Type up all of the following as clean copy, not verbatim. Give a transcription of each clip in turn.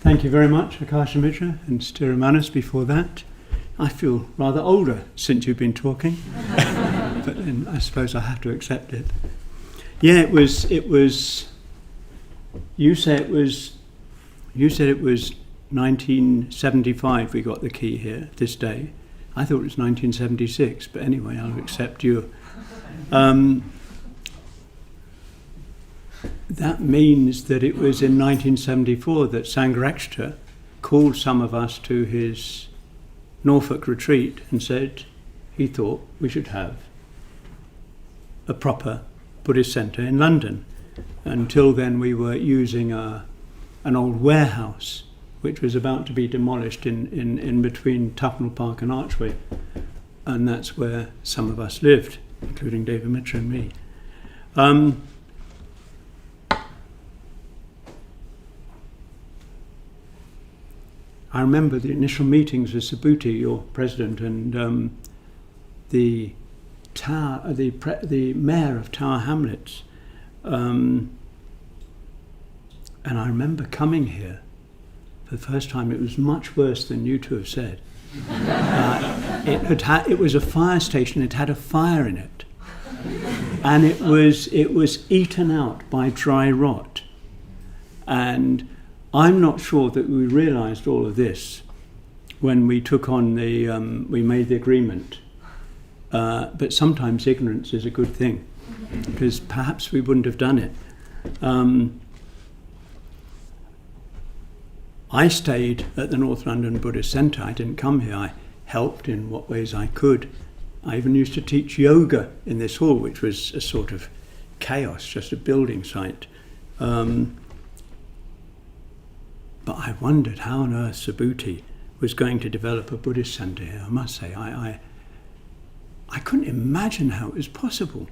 Thank you very much, Lokamitra and Triratna before that. I feel rather older since you've been talking, but then I suppose I have to accept it. Yeah, it was. You said it was 1975 we got the key here this day. I thought it was 1976, but anyway, I'll accept you. That means that it was in 1974 that Sangharakshita called some of us to his Norfolk retreat and said he thought we should have a proper Buddhist centre in London. Until then we were using an old warehouse which was about to be demolished in between Tufnell Park and Archway, and that's where some of us lived, including David Mitra and me. I remember the initial meetings with Subhuti, your president, and the mayor of Tower Hamlets, and I remember coming here for the first time. It was much worse than you two have said. It was a fire station. It had a fire in it, and it was eaten out by dry rot. And I'm not sure that we realised all of this when we took on we made the agreement. But sometimes ignorance is a good thing, because perhaps we wouldn't have done it. I stayed at the North London Buddhist Centre. I didn't come here. I helped in what ways I could. I even used to teach yoga in this hall, which was a sort of chaos, just a building site. But I wondered how on earth Subhuti was going to develop a Buddhist centre here. I must say, I couldn't imagine how it was possible.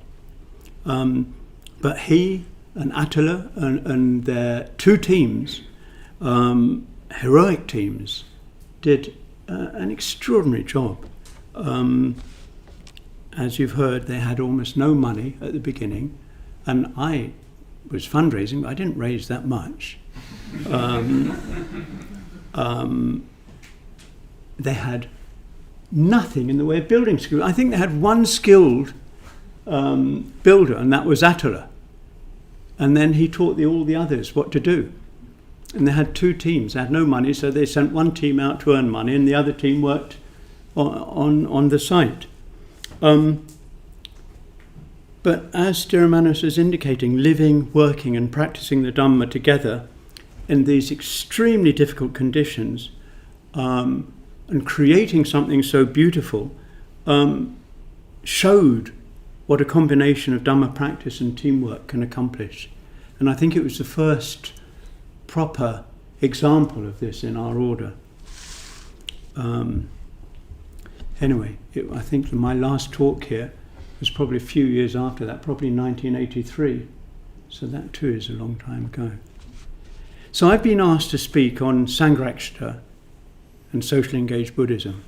But he and Attila and their two teams, heroic teams, did an extraordinary job. As you've heard, they had almost no money at the beginning, and I was fundraising, but I didn't raise that much. They had nothing in the way of building skills. I think they had one skilled builder, and that was Attila. And then he taught all the others what to do. And they had two teams. They had no money, so they sent one team out to earn money, and the other team worked on the site. But as Triratna is indicating, living, working and practicing the Dhamma together in these extremely difficult conditions, and creating something so beautiful, showed what a combination of Dhamma practice and teamwork can accomplish. And I think it was the first proper example of this in our order. Anyway, I think my last talk here was probably a few years after that, probably 1983. So that too is a long time ago. So I've been asked to speak on Sangharakshita and socially engaged Buddhism.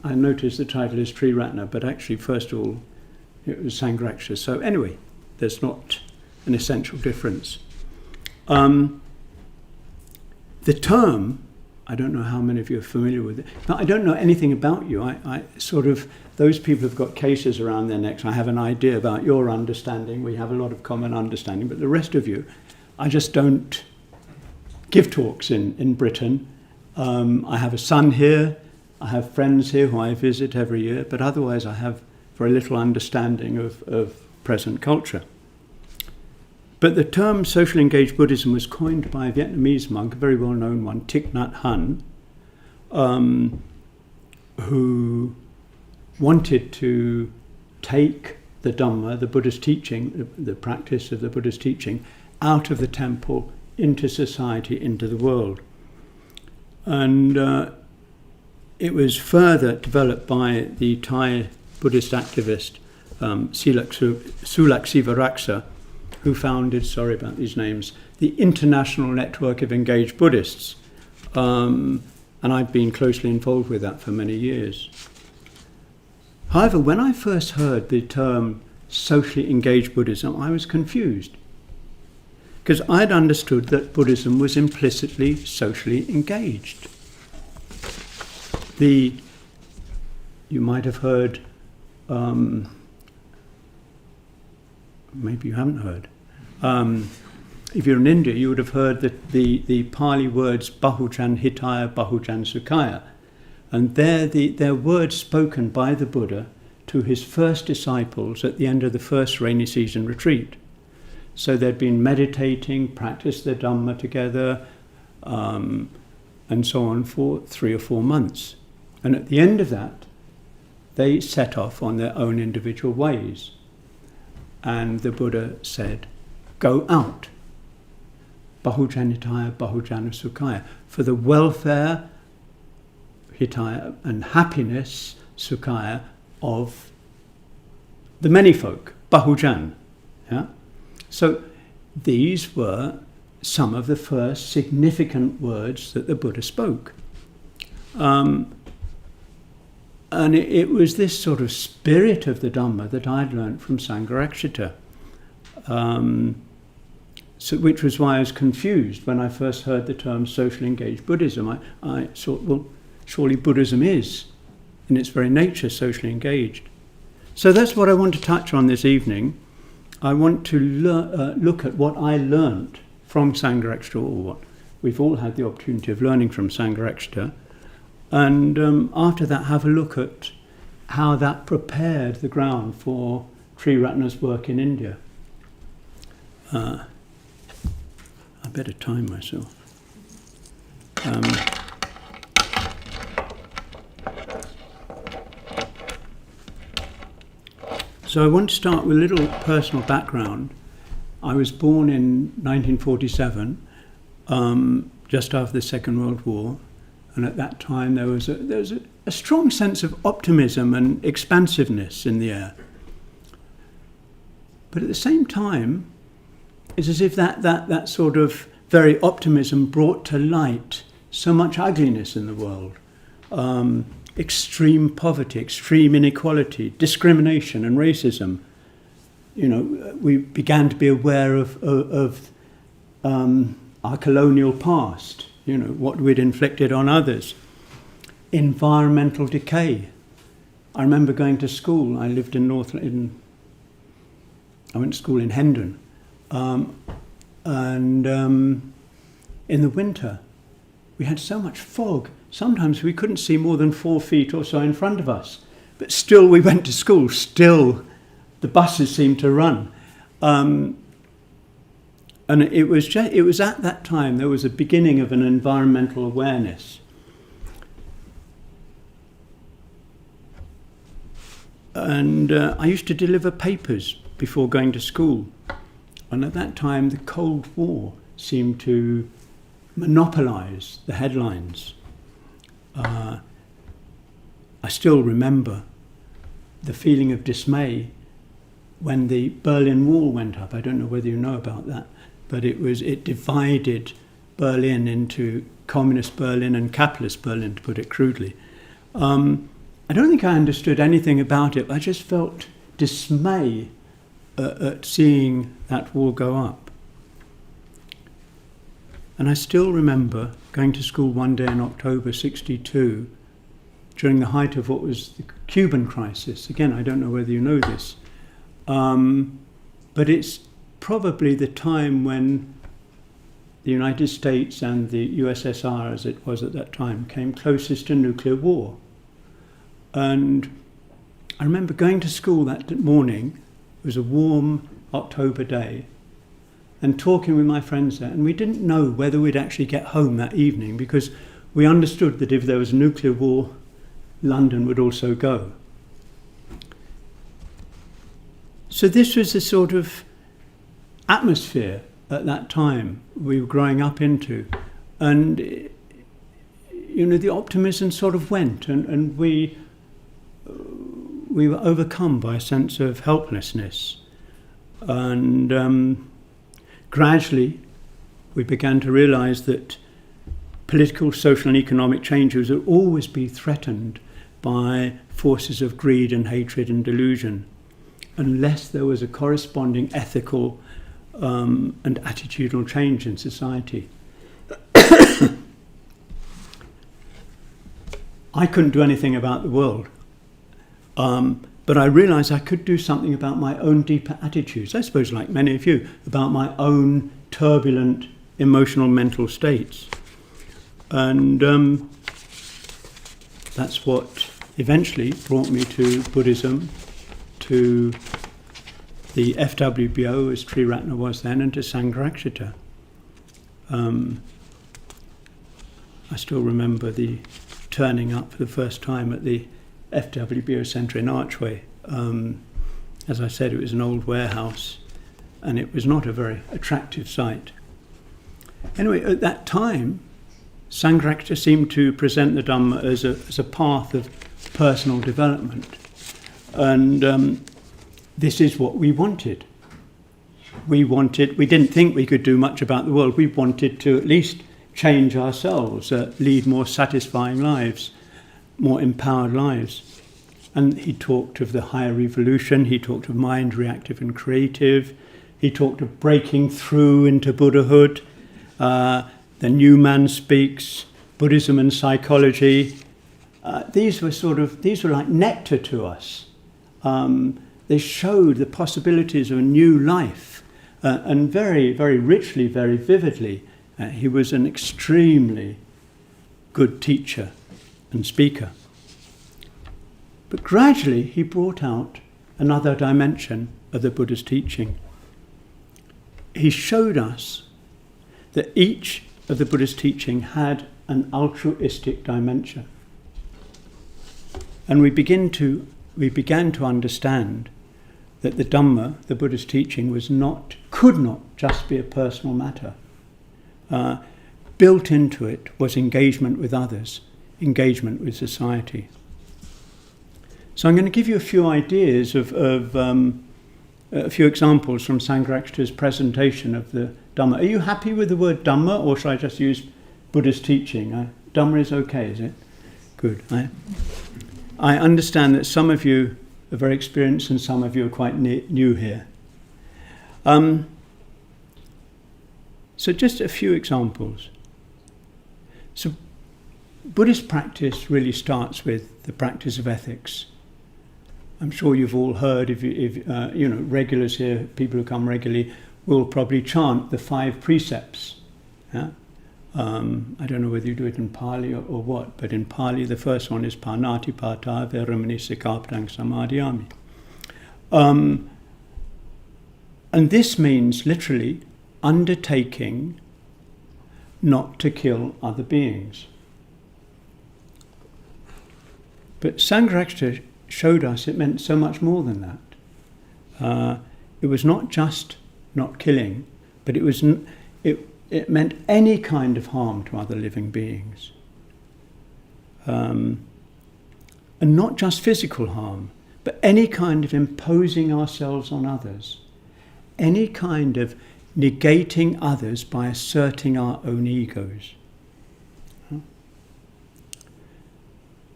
I noticed the title is Triratna, but actually, first of all, it was Sangharakshita. So anyway, there's not an essential difference. The term, I don't know how many of you are familiar with it, but I don't know anything about you. I sort of, those people who've got cases around their necks, I have an idea about your understanding. We have a lot of common understanding, but the rest of you, I just don't give talks in Britain. I have a son here, I have friends here who I visit every year, but otherwise I have very little understanding of present culture. But the term socially engaged Buddhism was coined by a Vietnamese monk, a very well-known one, Thich Nhat Hanh, who wanted to take the Dhamma, the Buddhist teaching, the practice of the Buddhist teaching, out of the temple, into society, into the world. And it was further developed by the Thai Buddhist activist Sulak Sivaraksa, who founded, sorry about these names, the International Network of Engaged Buddhists. And I've been closely involved with that for many years. However, when I first heard the term socially engaged Buddhism, I was confused. because I'd understood that Buddhism was implicitly socially engaged. You might have heard, maybe you haven't heard, if you're in India, you would have heard that the Pali words Bahujan Hitaya, Bahujan Sukhaya, and they're words spoken by the Buddha to his first disciples at the end of the first rainy season retreat. So they'd been meditating, practiced their Dhamma together, and so on for 3 or 4 months. And at the end of that, they set off on their own individual ways. And the Buddha said, go out. Bahujan Hitaya, Bahujana Sukhaya. For the welfare, Hitaya, and happiness, Sukhaya, of the many folk, Bahujan. Yeah? So these were some of the first significant words that the Buddha spoke. And it was this sort of spirit of the Dhamma that I'd learnt from Sangharakshita, which was why I was confused when I first heard the term socially engaged Buddhism. I thought, well, surely Buddhism is, in its very nature, socially engaged. So that's what I want to touch on this evening. I want to look at what I learnt from Sangharakshita, or what we've all had the opportunity of learning from Sangharakshita, and after that have a look at how that prepared the ground for Triratna's work in India. I better time myself. So I want to start with a little personal background. I was born in 1947, just after the Second World War, and at that time there was a strong sense of optimism and expansiveness in the air. But at the same time, it's as if that sort of very optimism brought to light so much ugliness in the world. Extreme poverty, extreme inequality, discrimination and racism. You know, we began to be aware of our colonial past, you know, what we'd inflicted on others. Environmental decay. I remember going to school. I lived in I went to school in Hendon. And in the winter, we had so much fog. Sometimes we couldn't see more than 4 feet or so in front of us. But still we went to school. Still the buses seemed to run. And it was at that time there was a beginning of an environmental awareness. And I used to deliver papers before going to school. And at that time the Cold War seemed to monopolise the headlines. I still remember the feeling of dismay when the Berlin Wall went up. I don't know whether you know about that, but it divided Berlin into communist Berlin and capitalist Berlin, to put it crudely. I don't think I understood anything about it. I just felt dismay at seeing that wall go up. And I still remember going to school one day in October '62, during the height of what was the Cuban crisis. Again, I don't know whether you know this, but it's probably the time when the United States and the USSR, as it was at that time, came closest to nuclear war. And I remember going to school that morning. It was a warm October day, and talking with my friends there, and we didn't know whether we'd actually get home that evening, because we understood that if there was a nuclear war, London would also go. So this was the sort of atmosphere at that time we were growing up into, and you know, the optimism sort of went, and we were overcome by a sense of helplessness, and gradually we began to realise that political, social and economic changes would always be threatened by forces of greed and hatred and delusion, unless there was a corresponding ethical and attitudinal change in society. I couldn't do anything about the world, but I realised I could do something about my own deeper attitudes, I suppose like many of you, about my own turbulent emotional mental states. And that's what eventually brought me to Buddhism, to the FWBO, as Triratna was then, and to Sangharakshita. I still remember the turning up for the first time at the FWBO Centre in Archway. As I said, it was an old warehouse, and it was not a very attractive sight. Anyway, at that time, Sangharakshita seemed to present the Dhamma as a path of personal development. And this is what we wanted. We didn't think we could do much about the world. We wanted to at least change ourselves, lead more satisfying lives, more empowered lives. And he talked of the higher evolution, he talked of mind, reactive and creative, he talked of breaking through into Buddhahood, the new man speaks, Buddhism and psychology. These were like nectar to us. They showed the possibilities of a new life, and very, very richly, very vividly. He was an extremely good teacher and speaker. But gradually he brought out another dimension of the Buddha's teaching. He showed us that each of the Buddha's teaching had an altruistic dimension. And we began to understand that the Dhamma, the Buddha's teaching, could not just be a personal matter. Built into it was engagement with others, engagement with society. So I'm going to give you a few ideas of a few examples from Sangharakshita's presentation of the Dhamma. Are you happy with the word Dhamma, or should I just use Buddha's teaching? Dhamma is okay, is it? Good. I understand that some of you are very experienced and some of you are quite new here. So just a few examples. So Buddhist practice really starts with the practice of ethics. I'm sure you've all heard, if regulars here, people who come regularly, will probably chant the 5 precepts. Yeah? I don't know whether you do it in Pali or what, but in Pali the first one is Panati Pata Veramani Sikaptang Samadhyami. And this means literally undertaking not to kill other beings. But Sangharakshita showed us it meant so much more than that. It was not just not killing, but it meant any kind of harm to other living beings. And not just physical harm, but any kind of imposing ourselves on others, any kind of negating others by asserting our own egos.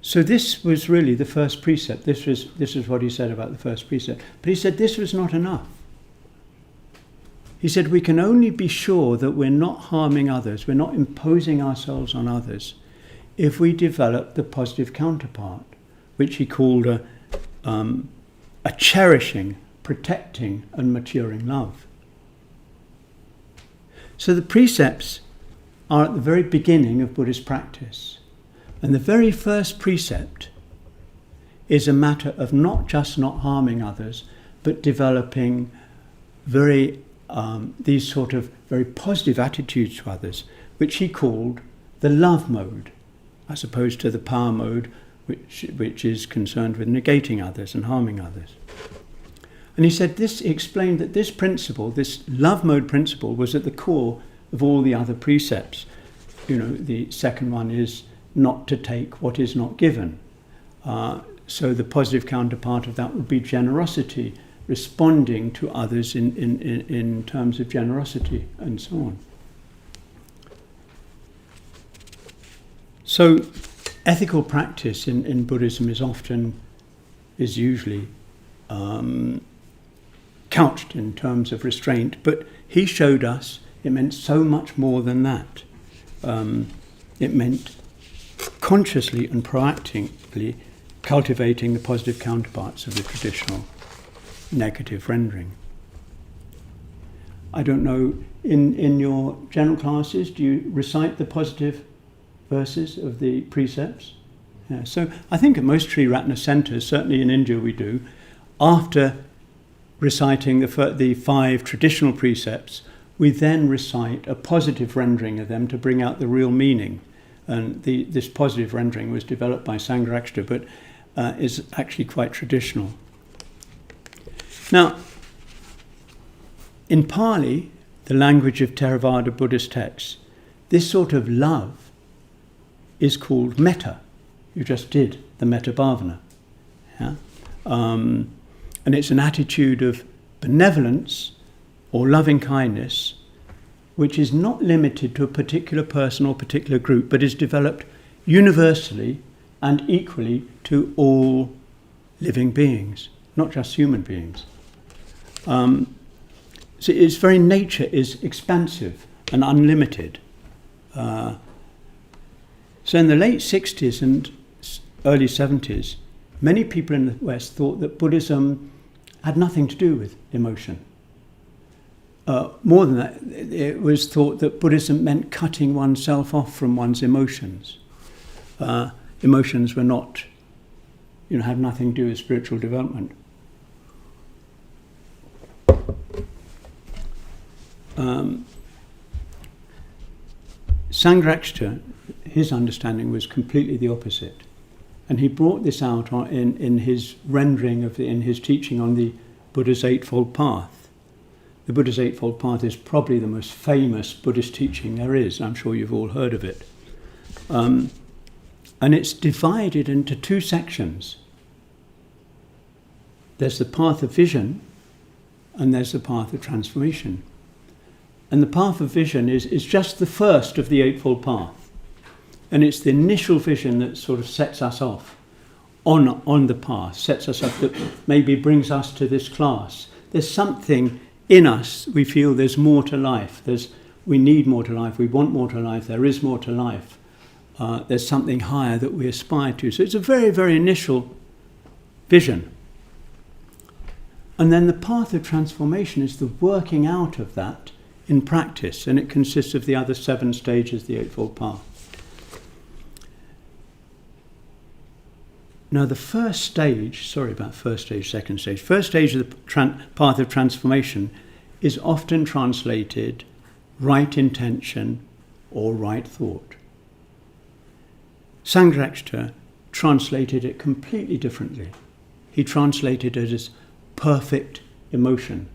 So this was really the first precept. This was what he said about the first precept. But he said this was not enough. He said we can only be sure that we're not harming others, we're not imposing ourselves on others, if we develop the positive counterpart, which he called a cherishing, protecting and maturing love. So the precepts are at the very beginning of Buddhist practice. And the very first precept is a matter of not just not harming others, but developing these sort of very positive attitudes to others, which he called the love mode, as opposed to the power mode, which is concerned with negating others and harming others. And he said he explained that this principle, this love mode principle, was at the core of all the other precepts. The second one is not to take what is not given. So the positive counterpart of that would be generosity, responding to others in terms of generosity, and so on. So ethical practice in Buddhism is usually couched in terms of restraint, but he showed us it meant so much more than that. It meant consciously and proactively cultivating the positive counterparts of the traditional negative rendering. I don't know, in your general classes, do you recite the positive verses of the precepts? Yeah, so I think at most Triratna centres, certainly in India we do, after reciting the 5 traditional precepts, we then recite a positive rendering of them to bring out the real meaning. And this positive rendering was developed by Sangharakshita, but is actually quite traditional. Now, in Pali, the language of Theravada Buddhist texts, this sort of love is called metta. You just did the metta bhavana. Yeah? And it's an attitude of benevolence or loving kindness, which is not limited to a particular person or particular group, but is developed universally and equally to all living beings, not just human beings. So its very nature is expansive and unlimited. So in the late 60s and early 70s, many people in the West thought that Buddhism had nothing to do with emotion. More than that, it was thought that Buddhism meant cutting oneself off from one's emotions. Emotions were not, had nothing to do with spiritual development. Sangharakshita, his understanding was completely the opposite. And he brought this out in his rendering in his teaching on the Buddha's Eightfold Path. The Buddha's Eightfold Path is probably the most famous Buddhist teaching there is. I'm sure you've all heard of it. And it's divided into 2 sections. There's the path of vision and there's the path of transformation. And the path of vision is just the first of the Eightfold Path. And it's the initial vision that sort of sets us off on the path, sets us up, that maybe brings us to this class. There's something in us, we feel there's more to life. We need more to life, we want more to life, there is more to life. There's something higher that we aspire to. So it's a very, very initial vision. And then the path of transformation is the working out of that in practice, and it consists of the other 7 stages of the Eightfold Path. Now the first stage, second stage, first stage of the path of transformation is often translated right intention or right thought. Sangharakshita translated it completely differently. He translated it as perfect emotion.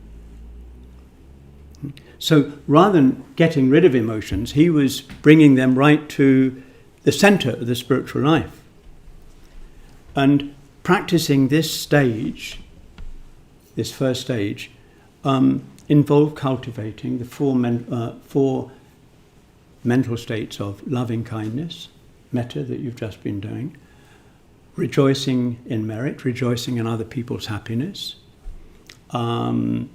So rather than getting rid of emotions, he was bringing them right to the centre of the spiritual life. And practicing this stage, this first stage, involved cultivating the 4 mental states of loving kindness, metta that you've just been doing, rejoicing in merit, rejoicing in other people's happiness, and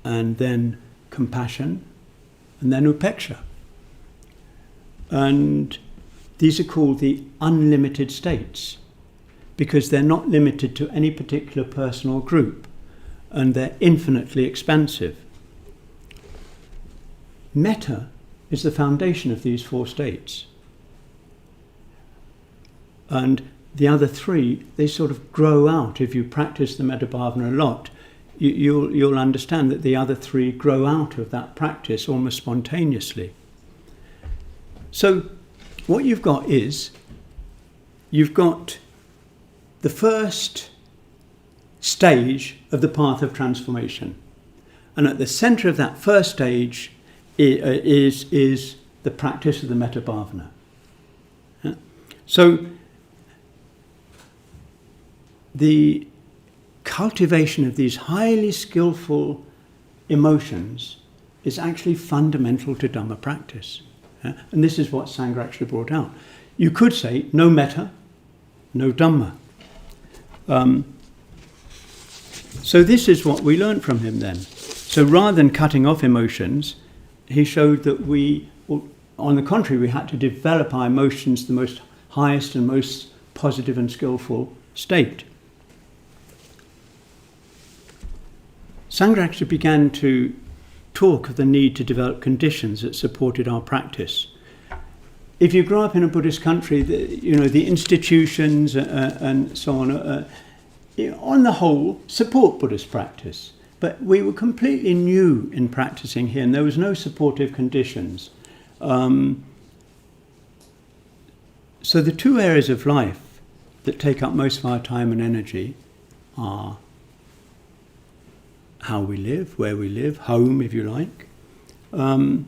then compassion, and then upeksha. And these are called the unlimited states, because they're not limited to any particular person or group, and they're infinitely expansive. Metta is the foundation of these 4 states. And the other 3, they sort of grow out. If you practice the metta bhavana a lot, you'll understand that the other 3 grow out of that practice almost spontaneously. So what you've got the first stage of the path of transformation. And at the centre of that first stage is the practice of the metta bhavana. Yeah? So the cultivation of these highly skillful emotions is actually fundamental to Dhamma practice. Yeah? And this is what Sangharakshita brought out. You could say, no metta, no Dhamma. So this is what we learned from him then. So rather than cutting off emotions, he showed that on the contrary, we had to develop our emotions the most highest and most positive and skillful state. Sangharakshita began to talk of the need to develop conditions that supported our practice. If you grow up in a Buddhist country, the institutions and so on the whole, support Buddhist practice. But we were completely new in practicing here, and there was no supportive conditions. So the two areas of life that take up most of our time and energy are how we live, where we live, home if you like, and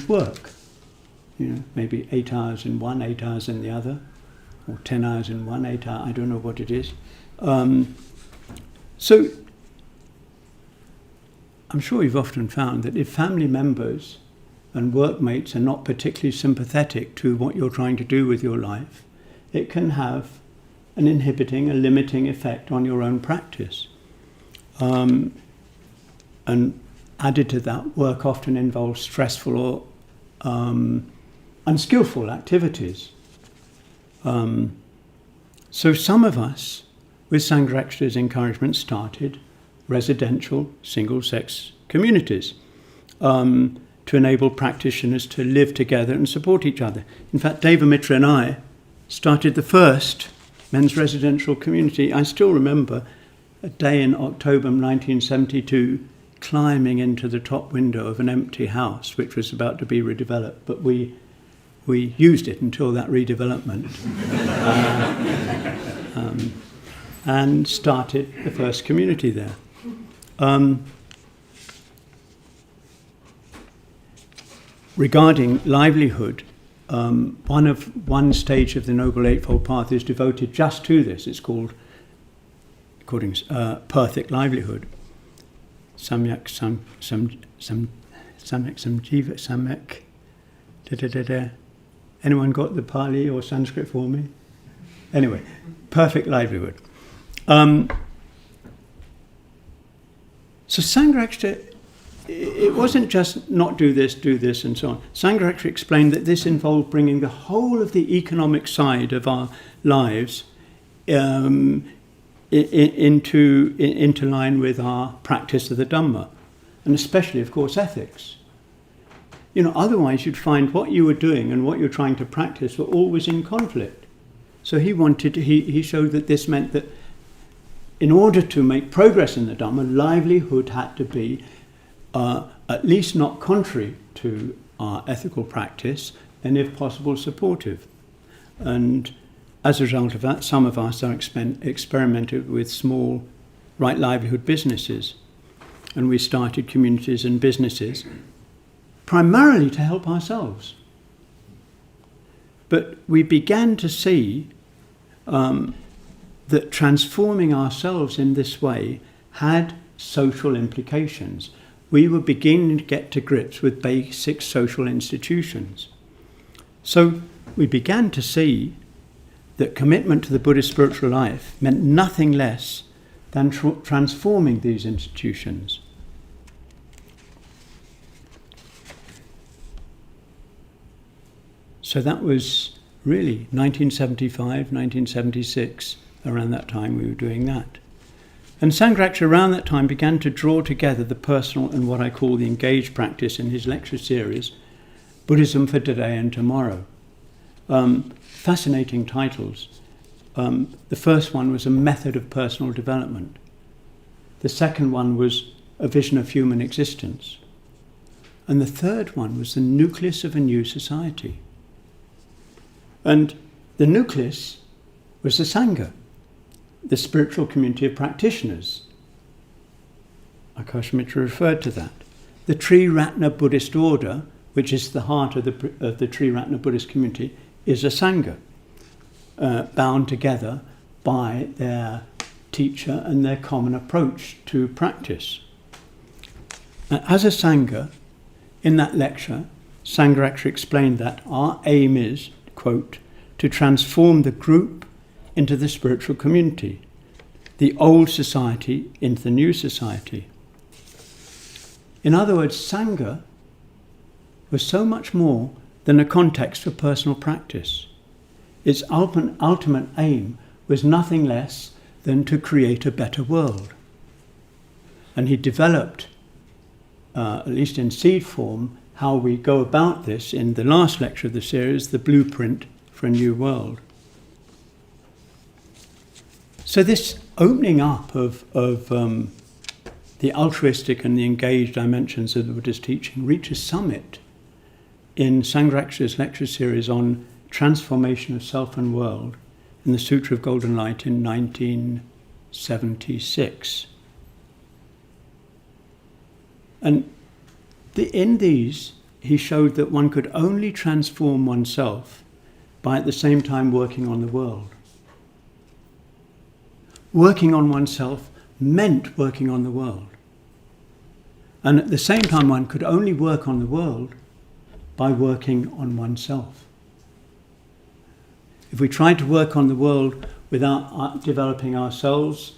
work. Maybe 8 hours in one, 8 hours in the other, or 10 hours in one, 8 hours, I don't know what it is. So I'm sure you've often found that if family members and workmates are not particularly sympathetic to what you're trying to do with your life, it can have an inhibiting, a limiting effect on your own practice. And added to that, work often involves stressful or unskillful activities. So some of us, with Sangharakshita's encouragement, started residential single-sex communities to enable practitioners to live together and support each other. In fact, Lokamitra and I started the first men's residential community. I still remember a day in October 1972 climbing into the top window of an empty house which was about to be redeveloped, but we used it until that redevelopment and started the first community there. Regarding livelihood, one stage of the Noble Eightfold Path is devoted just to this. It's called, according to perfect livelihood. Samyak samjiva samyak. Anyone got the Pali or Sanskrit for me? Anyway, perfect livelihood. So Sangharakshita, it wasn't just not do this, and so on. Sangharakshita explained that this involved bringing the whole of the economic side of our lives into line with our practice of the Dhamma, and especially, of course, ethics. Otherwise you'd find what you were doing and what you're trying to practice were always in conflict. So he showed that this meant that in order to make progress in the Dhamma, livelihood had to be at least not contrary to our ethical practice, and if possible supportive. And as a result of that, some of us are experimented with small right livelihood businesses, and we started communities and businesses primarily to help ourselves. But we began to see that transforming ourselves in this way had social implications. We were beginning to get to grips with basic social institutions. So we began to see that commitment to the Buddhist spiritual life meant nothing less than transforming these institutions. So that was really 1975, 1976, around that time we were doing that. And Sangharakshita around that time began to draw together the personal and what I call the engaged practice in his lecture series, Buddhism for Today and Tomorrow. Fascinating titles. The first one was A Method of Personal Development. The second one was A Vision of Human Existence. And the third one was The Nucleus of a New Society. And the nucleus was the Sangha, the spiritual community of practitioners. Lokamitra referred to that. The Triratna Buddhist order, which is the heart of the Triratna Buddhist community, is a Sangha, bound together by their teacher and their common approach to practice. As a Sangha, in that lecture, Sangharakshita explained that our aim is, quote, to transform the group into the spiritual community, the old society into the new society. In other words, Sangha was so much more than a context for personal practice. Its ultimate aim was nothing less than to create a better world. And he developed, at least in seed form, how we go about this in the last lecture of the series, the blueprint for a new world. So this opening up of the altruistic and the engaged dimensions of the Buddhist teaching reaches summit in Sangharakshita's lecture series on transformation of self and world in the Sutra of Golden Light in 1976. And in these, he showed that one could only transform oneself by at the same time working on the world. Working on oneself meant working on the world. And at the same time, one could only work on the world by working on oneself. If we tried to work on the world without developing ourselves,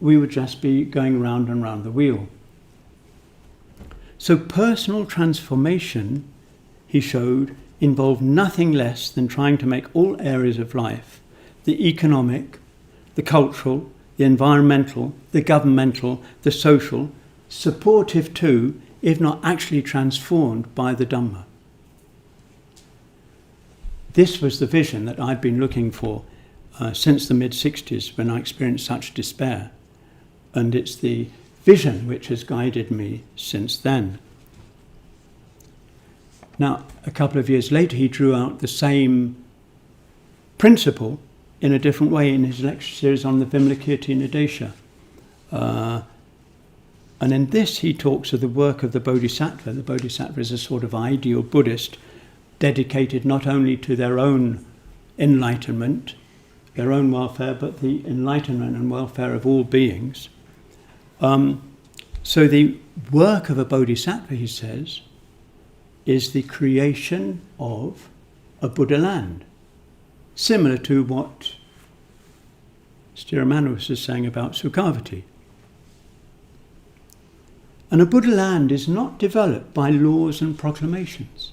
we would just be going round and round the wheel. So personal transformation, he showed, involved nothing less than trying to make all areas of life, the economic, the cultural, the environmental, the governmental, the social, supportive to, if not actually transformed by the Dhamma. This was the vision that I'd been looking for since the mid-60s when I experienced such despair. And it's the vision which has guided me since then. Now, a couple of years later, he drew out the same principle in a different way in his lecture series on the Vimalakirti Nidesha. And in this, he talks of the work of the Bodhisattva. The Bodhisattva is a sort of ideal Buddhist dedicated not only to their own enlightenment, their own welfare, but the enlightenment and welfare of all beings. So the work of a Bodhisattva, he says, is the creation of a Buddha land, similar to what Sthiramanus was saying about Sukhavati. And a Buddha land is not developed by laws and proclamations.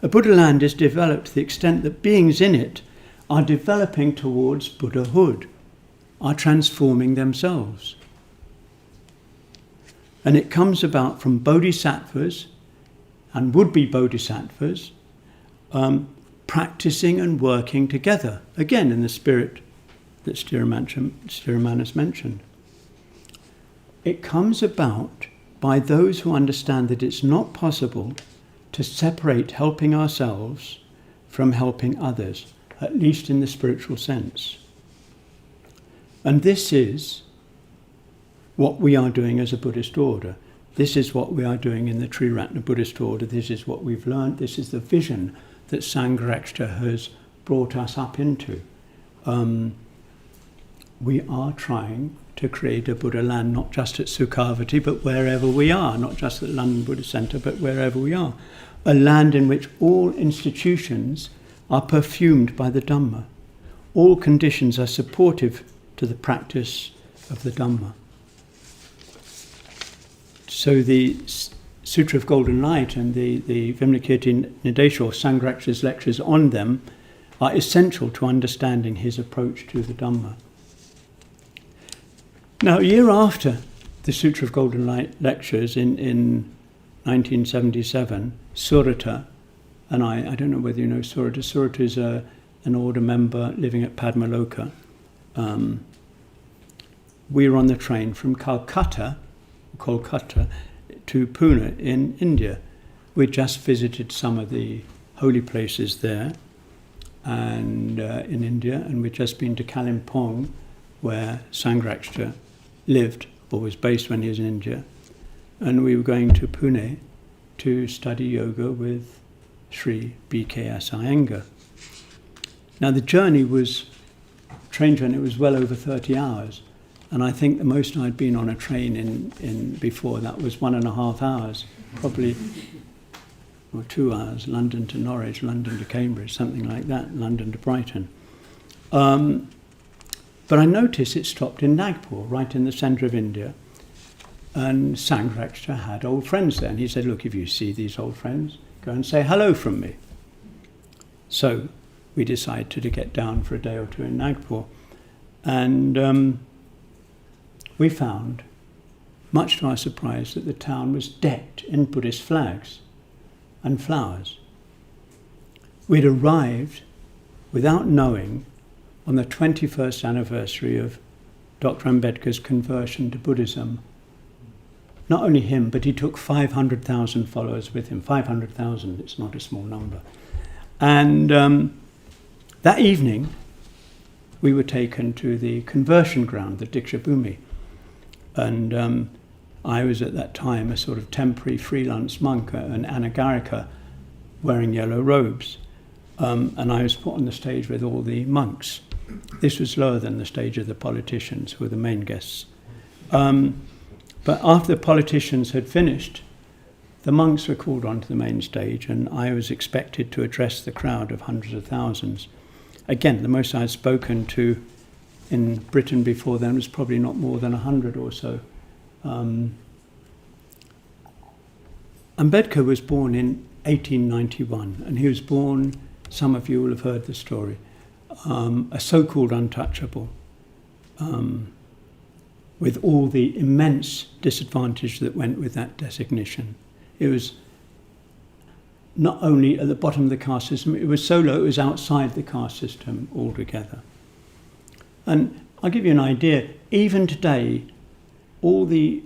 A Buddha land is developed to the extent that beings in it are developing towards Buddhahood, are transforming themselves. And it comes about from bodhisattvas and would-be bodhisattvas practicing and working together, again in the spirit that Sthiramanus mentioned. It comes about by those who understand that it's not possible to separate helping ourselves from helping others, at least in the spiritual sense. And this is what we are doing as a Buddhist order. This is what we are doing in the Triratna Buddhist order. This is what we've learned. This is the vision that Sangharakshita has brought us up into. We are trying to create a Buddha land, not just at Sukhavati, but wherever we are, not just at London Buddhist Centre, but wherever we are. A land in which all institutions are perfumed by the Dhamma. All conditions are supportive to the practice of the Dhamma. So the Sutra of Golden Light and the Vimalakirti Nidesha, or Sangharakshita's lectures on them, are essential to understanding his approach to the Dhamma. Now, a year after the Sutra of Golden Light lectures in 1977, Surata, and I don't know whether you know Surata. Surata is an order member living at Padmaloka. We were on the train from Kolkata to Pune in India. We just visited some of the holy places there and in India, and we'd just been to Kalimpong, where Sangharakshita lived or was based when he was in India, and we were going to Pune to study yoga with Sri B.K.S. Iyengar. Now the train journey was well over 30 hours, and I think the most I'd been on a train in before that was 1.5 hours, probably, or 2 hours, London to Norwich, London to Cambridge, something like that, London to Brighton. But I noticed it stopped in Nagpur, right in the centre of India. And Sangharakshita had old friends there. And he said, look, if you see these old friends, go and say hello from me. So we decided to get down for a day or two in Nagpur. And we found, much to our surprise, that the town was decked in Buddhist flags and flowers. We'd arrived without knowing on the 21st anniversary of Dr. Ambedkar's conversion to Buddhism. Not only him, but he took 500,000 followers with him. 500,000, it's not a small number. And that evening, we were taken to the conversion ground, the Diksha Bhumi. And I was at that time a sort of temporary freelance monk, an anagarika, wearing yellow robes. And I was put on the stage with all the monks. This was lower than the stage of the politicians, who were the main guests. But after the politicians had finished, the monks were called onto the main stage, and I was expected to address the crowd of hundreds of thousands. Again, the most I had spoken to in Britain before then was probably not more than 100 or so. Ambedkar was born in 1891, and he was born, some of you will have heard the story, a so-called untouchable, with all the immense disadvantage that went with that designation. It was not only at the bottom of the caste system, it was so low it was outside the caste system altogether. And I'll give you an idea, even today, all the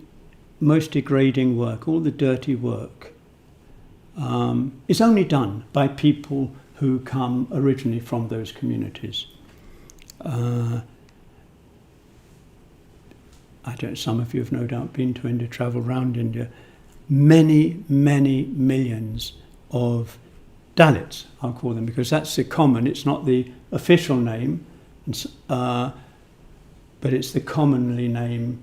most degrading work, all the dirty work, is only done by people who come originally from those communities. Some of you have no doubt been to India, travelled around India. Many, many millions of Dalits, I'll call them, because that's the common, it's not the official name, but it's the common name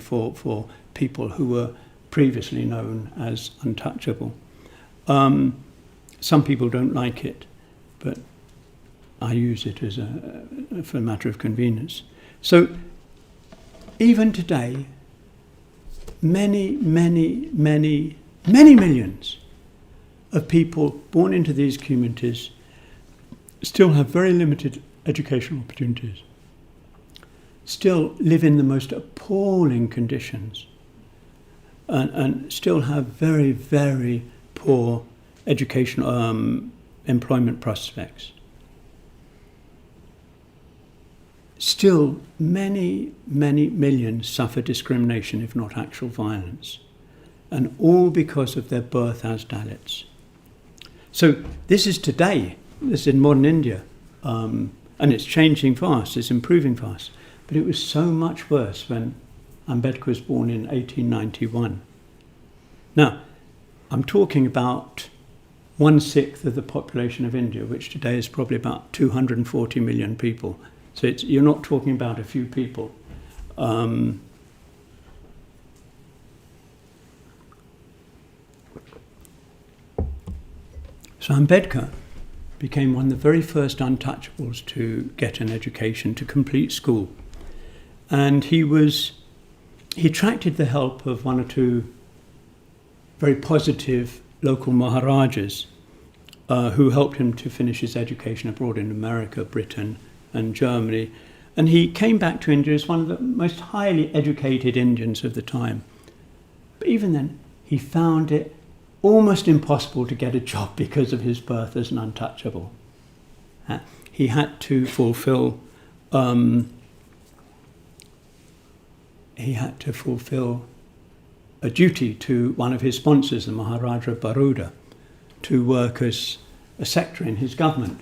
for people who were previously known as untouchable. Some people don't like it, but I use it as for a matter of convenience. So even today, many, many, many, many millions of people born into these communities still have very limited educational opportunities, still live in the most appalling conditions, and still have very, very poor educational employment prospects. Still, many, many millions suffer discrimination, if not actual violence, and all because of their birth as Dalits. So this is today, this is in modern India, and it's changing fast, it's improving fast, but it was so much worse when Ambedkar was born in 1891. Now, I'm talking about 1/6 of the population of India, which today is probably about 240 million people. So you're not talking about a few people. So Ambedkar became one of the very first untouchables to get an education, to complete school. And he attracted the help of one or two very positive local Maharajas who helped him to finish his education abroad in America, Britain, and Germany. And he came back to India as one of the most highly educated Indians of the time. But even then, he found it almost impossible to get a job because of his birth as an untouchable. He had to fulfill a duty to one of his sponsors, the Maharaja of Baroda, to work as a secretary in his government.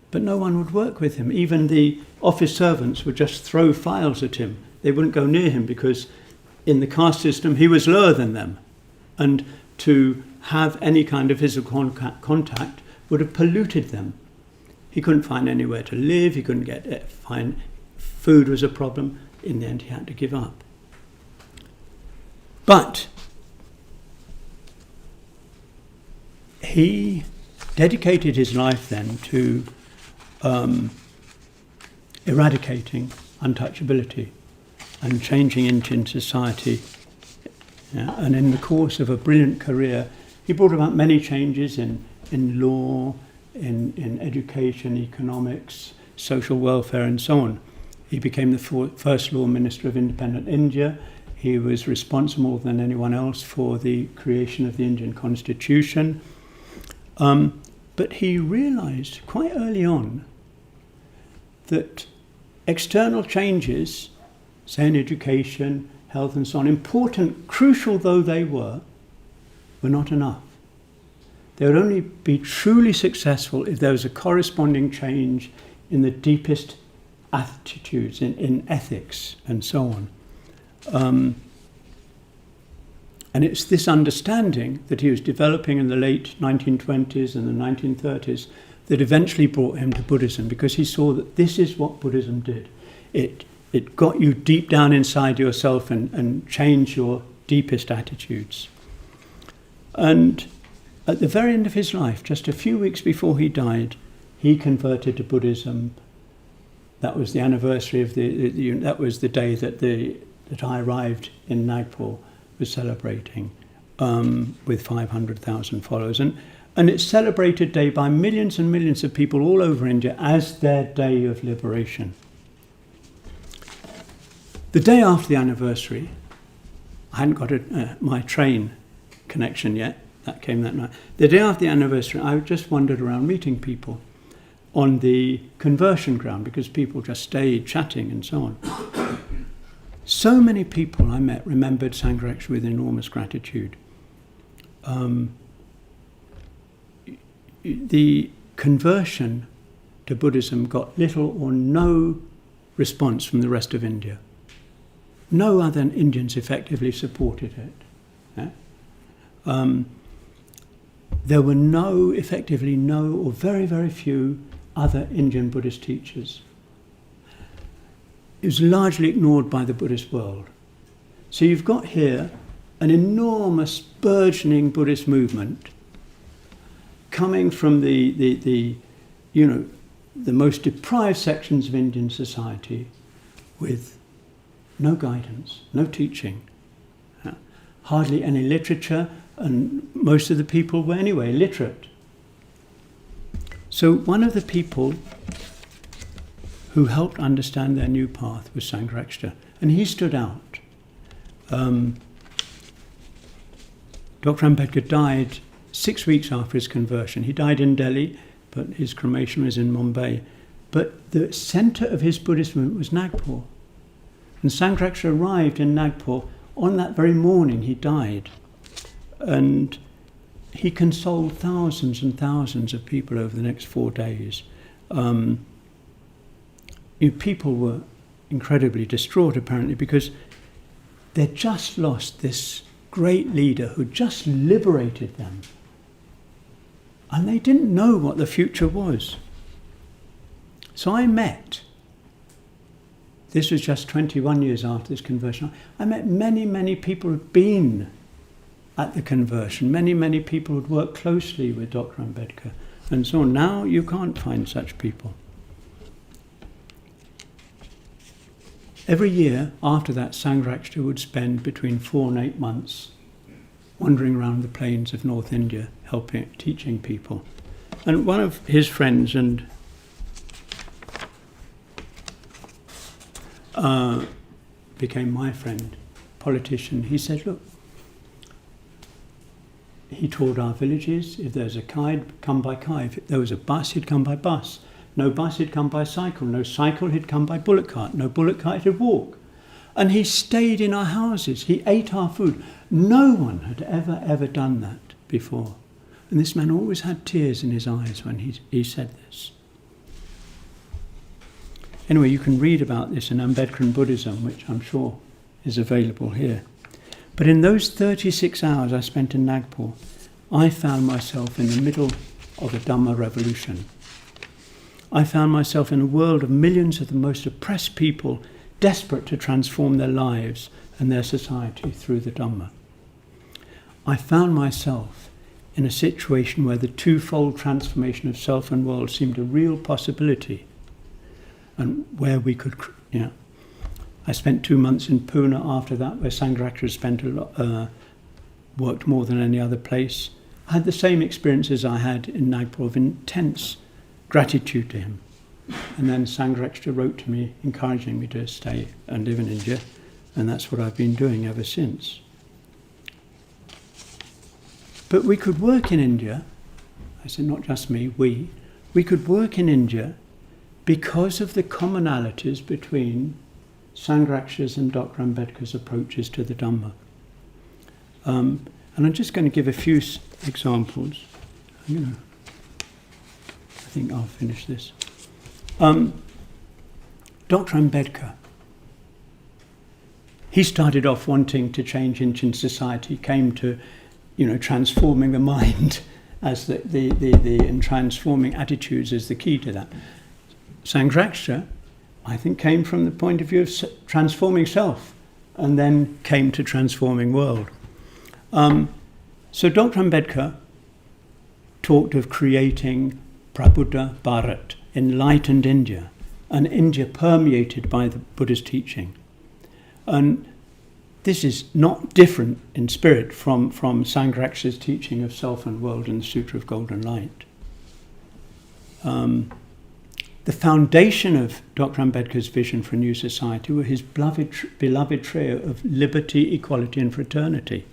But no one would work with him. Even the office servants would just throw files at him. They wouldn't go near him because in the caste system he was lower than them. And to have any kind of physical contact would have polluted them. He couldn't find anywhere to live, he couldn't find food was a problem. In the end he had to give up. But he dedicated his life then to eradicating untouchability and changing Indian society. Yeah, and in the course of a brilliant career, he brought about many changes in law, in education, economics, social welfare, and so on. He became the first Law Minister of independent India. He was responsible more than anyone else for the creation of the Indian Constitution. But he realized quite early on that external changes, say in education, health and so on, important, crucial though they were not enough. They would only be truly successful if there was a corresponding change in the deepest attitudes, in ethics and so on. And it's this understanding that he was developing in the late 1920s and the 1930s that eventually brought him to Buddhism, because he saw that this is what Buddhism did. It got you deep down inside yourself and changed your deepest attitudes. And at the very end of his life, just a few weeks before he died, he converted to Buddhism. That was the anniversary of that was the day that I arrived in Nagpur, was celebrating with 500,000 followers. And it's celebrated day by millions and millions of people all over India as their day of liberation. The day after the anniversary, I hadn't got my train connection yet. That came that night. The day after the anniversary, I just wandered around meeting people on the conversion ground, because people just stayed chatting and so on. So many people I met remembered Sangharakshita with enormous gratitude. The conversion to Buddhism got little or no response from the rest of India. No other Indians effectively supported it. Yeah? There were effectively no or very, very few other Indian Buddhist teachers. It was largely ignored by the Buddhist world. So you've got here an enormous burgeoning Buddhist movement coming from the most deprived sections of Indian society, with no guidance, no teaching, hardly any literature, and most of the people were anyway illiterate. So one of the people who helped understand their new path was Sangharakshita, and he stood out. Dr. Ambedkar died 6 weeks after his conversion. He died in Delhi, but his cremation was in Mumbai. But the centre of his Buddhist movement was Nagpur. And Sangharakshita arrived in Nagpur on that very morning he died. And he consoled thousands and thousands of people over the next 4 days. People were incredibly distraught, apparently, because they'd just lost this great leader who just liberated them. And they didn't know what the future was. So I met, this was just 21 years after this conversion, I met many, many people who'd been at the conversion, many, many people who'd worked closely with Dr. Ambedkar, and so on. Now you can't find such people. Every year after that, Sangharakshita would spend between 4 and 8 months wandering around the plains of North India, teaching people. And one of his friends became my friend, politician, he said, look, he toured our villages. If there's a car, he'd come by car. If there was a bus, he'd come by bus. No bus, he'd come by cycle. No cycle, he'd come by bullock cart. No bullock cart, he'd walk. And he stayed in our houses. He ate our food. No one had ever done that before. And this man always had tears in his eyes when he said this. Anyway, you can read about this in Ambedkaran Buddhism, which I'm sure is available here. But in those 36 hours I spent in Nagpur, I found myself in the middle of a Dhamma revolution. I found myself in a world of millions of the most oppressed people desperate to transform their lives and their society through the Dhamma. I found myself in a situation where the twofold transformation of self and world seemed a real possibility. and where we could, I spent 2 months in Pune after that, where Sangharakshita spent a lot, worked more than any other place. I had the same experiences I had in Nagpur of intense gratitude to him. And then Sangharakshita wrote to me, encouraging me to stay and live in India, and that's what I've been doing ever since. But we could work in India, I said not just me, we could work in India because of the commonalities between Sangharakshita's and Dr. Ambedkar's approaches to the Dhamma. And I'm just going to give a few examples. I think I'll finish this. Dr. Ambedkar, he started off wanting to change Indian society, came to, transforming the mind as and transforming attitudes is the key to that. Sangharakshita, I think, came from the point of view of transforming self, and then came to transforming world. So Dr. Ambedkar talked of creating Prabuddha Bharat, enlightened India, an India permeated by the Buddhist teaching. And this is not different in spirit from Sangharakshita's teaching of self and world in the Sutra of Golden Light. The foundation of Dr. Ambedkar's vision for a new society were his beloved trio of liberty, equality and fraternity.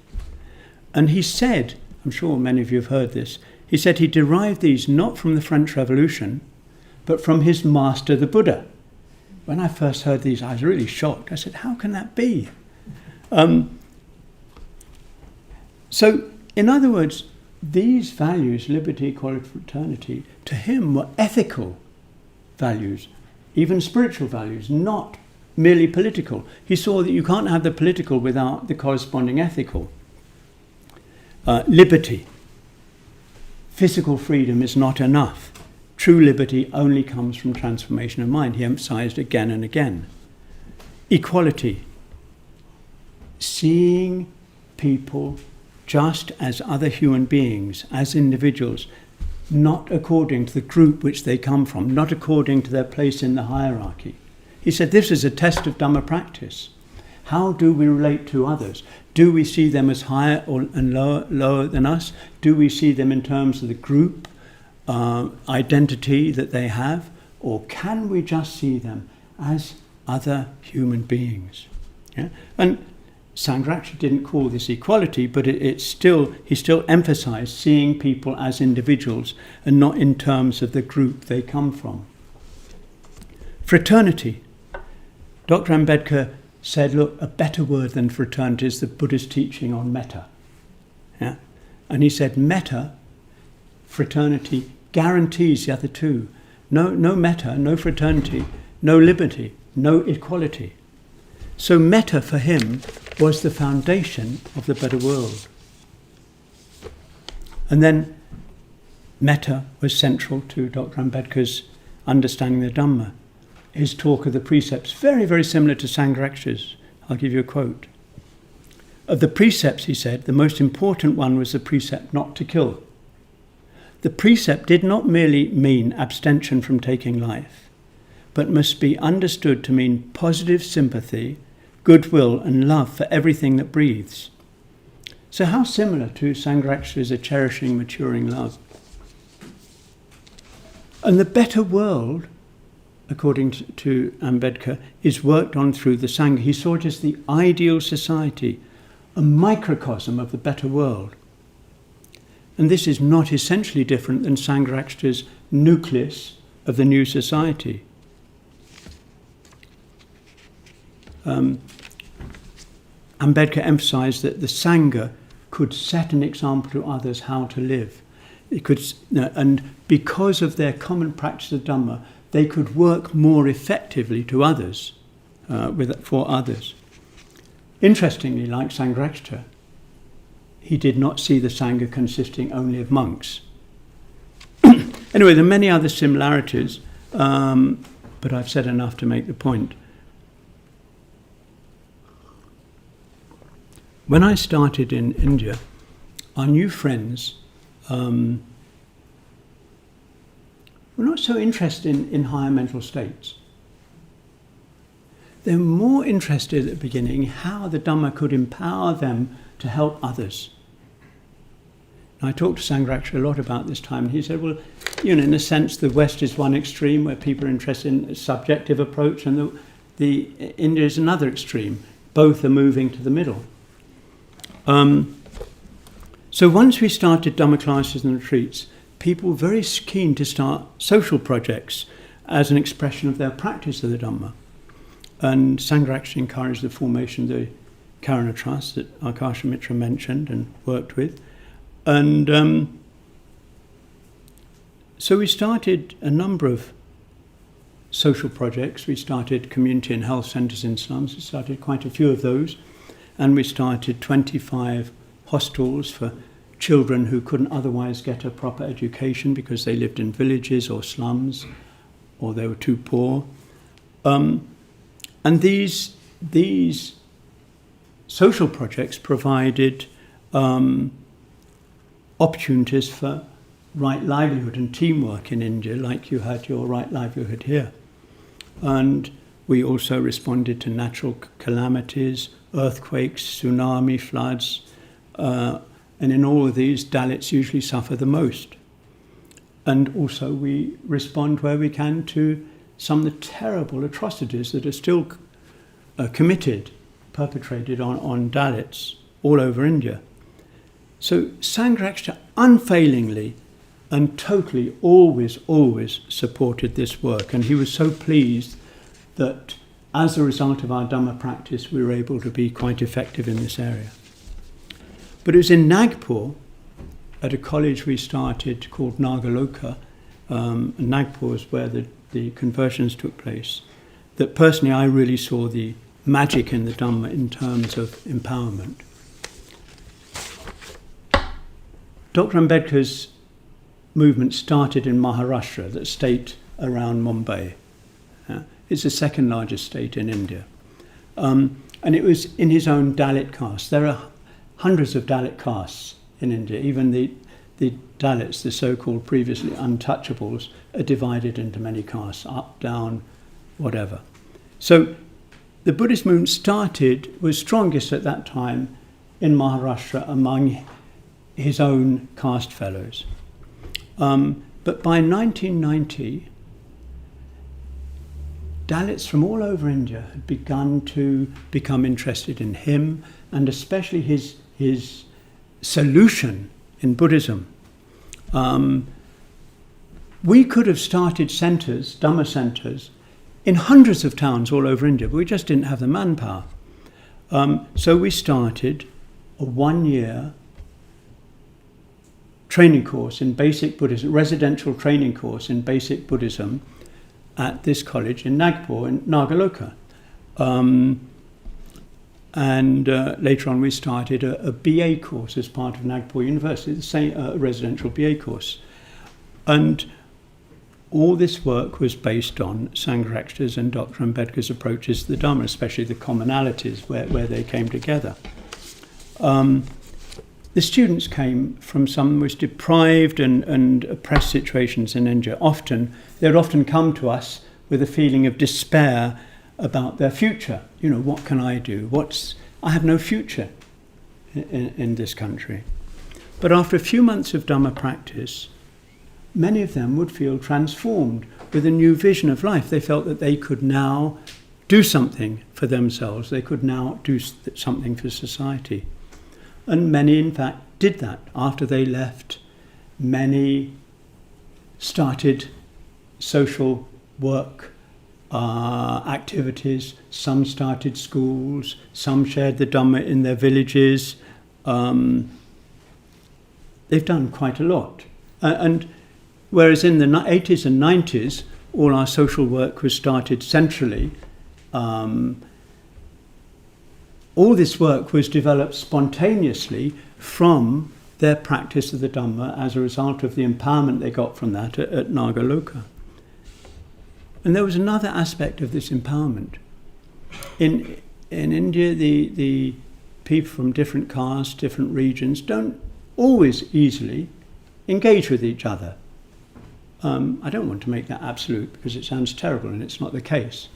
And he said, I'm sure many of you have heard this, he said he derived these not from the French Revolution, but from his master, the Buddha. When I first heard these, I was really shocked. I said, how can that be? So, in other words, these values, liberty, equality, fraternity, to him were ethical values, even spiritual values, not merely political. He saw that you can't have the political without the corresponding ethical. Liberty. Physical freedom is not enough. True liberty only comes from transformation of mind, he emphasized again and again. Equality. Seeing people just as other human beings, as individuals, not according to the group which they come from, not according to their place in the hierarchy. He said this is a test of Dhamma practice. How do we relate to others? Do we see them as higher and lower than us? Do we see them in terms of the group identity that they have? Or can we just see them as other human beings? Yeah? And Sangharakshita didn't call this equality, but he still emphasized seeing people as individuals and not in terms of the group they come from. Fraternity. Dr. Ambedkar said, look, a better word than fraternity is the Buddhist teaching on metta. Yeah? And he said, metta, fraternity, guarantees the other two. No metta, no fraternity, no liberty, no equality. So metta for him was the foundation of the better world. And then metta was central to Dr. Ambedkar's understanding the Dhamma. His talk of the precepts, very, very similar to Sangharakshita's. I'll give you a quote. Of the precepts, he said, the most important one was the precept not to kill. The precept did not merely mean abstention from taking life, but must be understood to mean positive sympathy, goodwill and love for everything that breathes. So how similar to Sangharakshita's a cherishing, maturing love. And the better world, according to Ambedkar, is worked on through the Sangha. He saw it as the ideal society, a microcosm of the better world. And this is not essentially different than Sangharakshita's nucleus of the new society. Ambedkar emphasized that the Sangha could set an example to others how to live. It could, and because of their common practice of Dhamma, they could work more effectively to others, for others. Interestingly, like Sangharakshita, he did not see the Sangha consisting only of monks. Anyway, there are many other similarities, but I've said enough to make the point. When I started in India, our new friends were not so interested in higher mental states. they were more interested at the beginning how the Dhamma could empower them to help others. And I talked to Sangharakshita a lot about this time, and he said, well, in a sense, the West is one extreme where people are interested in a subjective approach, and India is another extreme. Both are moving to the middle. So once we started Dhamma classes and retreats, people were very keen to start social projects as an expression of their practice of the Dhamma. And Sangharakshita encouraged the formation of the Karuna Trust that Lokamitra mentioned and worked with. And so we started a number of social projects. We started community and health centres in slums. We started quite a few of those. And we started 25 hostels for children who couldn't otherwise get a proper education because they lived in villages or slums or they were too poor. And these social projects provided opportunities for right livelihood and teamwork in India, like you had your right livelihood here. And we also responded to natural calamities, earthquakes, tsunami, floods, and in all of these, Dalits usually suffer the most. And also we respond where we can to some of the terrible atrocities that are still perpetrated on Dalits all over India. So Sangharakshita unfailingly and totally always supported this work, and he was so pleased that as a result of our Dhamma practice we were able to be quite effective in this area. But it was in Nagpur, at a college we started called Nagaloka, and Nagpur is where the conversions took place, that personally I really saw the magic in the Dhamma in terms of empowerment. Dr. Ambedkar's movement started in Maharashtra, that state around Mumbai. It's the second largest state in India. And it was in his own Dalit caste. There are hundreds of Dalit castes in India. Even the Dalits, the so-called previously untouchables, are divided into many castes, up, down, whatever. So the Buddhist movement was strongest at that time in Maharashtra among his own caste fellows. But by 1990, Dalits from all over India had begun to become interested in him, and especially his solution in Buddhism. We could have started centres, Dhamma centres, in hundreds of towns all over India, but we just didn't have the manpower. So we started a 1-year training course in basic Buddhism, residential training course in basic Buddhism at this college in Nagpur, in Nagaloka. And later on we started a BA course as part of Nagpur University, the same residential BA course. And all this work was based on Sangharakshita's and Dr. Ambedkar's approaches to the Dhamma, especially the commonalities where they came together. The students came from some most deprived and oppressed situations in India. They'd often come to us with a feeling of despair about their future. What can I do? I have no future in this country. But after a few months of Dhamma practice, many of them would feel transformed with a new vision of life. They felt that they could now do something for themselves. They could now do something for society. And many, in fact, did that. After they left, many started social work activities. Some started schools. Some shared the Dhamma in their villages. They've done quite a lot. And whereas in the 80s and 90s, all our social work was started centrally, all this work was developed spontaneously from their practice of the Dhamma as a result of the empowerment they got from that at Nagaloka. And there was another aspect of this empowerment. In India, the people from different castes, different regions, don't always easily engage with each other. I don't want to make that absolute because it sounds terrible and it's not the case.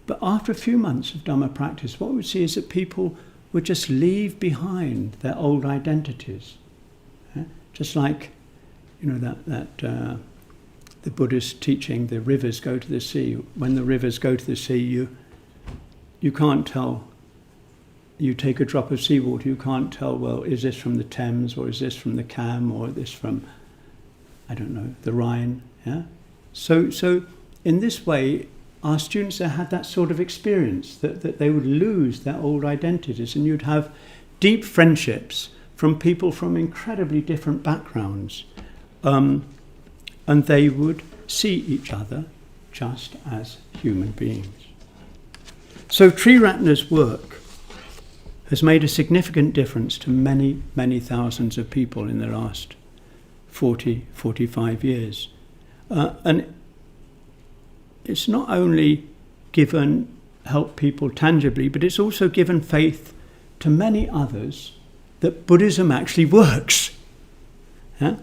But after a few months of Dhamma practice, what we see is that people would just leave behind their old identities. Just like, the Buddhist teaching, the rivers go to the sea. When the rivers go to the sea, you can't tell. You take a drop of seawater, you can't tell, well, is this from the Thames, or is this from the Cam, or is this from, I don't know, the Rhine? Yeah. So in this way, our students had that sort of experience, that they would lose their old identities, and you'd have deep friendships from people from incredibly different backgrounds. And they would see each other just as human beings. So Triratna's work has made a significant difference to many, many thousands of people in the last 40, 45 years. And it's not only helped people tangibly, but it's also given faith to many others that Buddhism actually works. Yeah?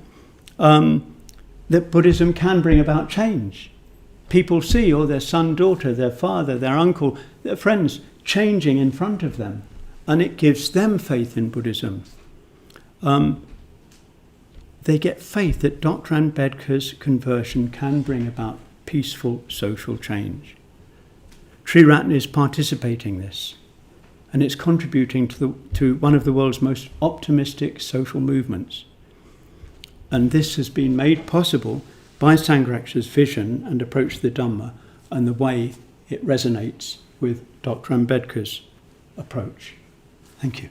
That Buddhism can bring about change. People see, their son, daughter, their father, their uncle, their friends changing in front of them, and it gives them faith in Buddhism. They get faith that Dr. Ambedkar's conversion can bring about peaceful social change. Triratna is participating in this, and it's contributing to one of the world's most optimistic social movements. And this has been made possible by Sangharakshita's vision and approach to the Dhamma, and the way it resonates with Dr. Ambedkar's approach. Thank you.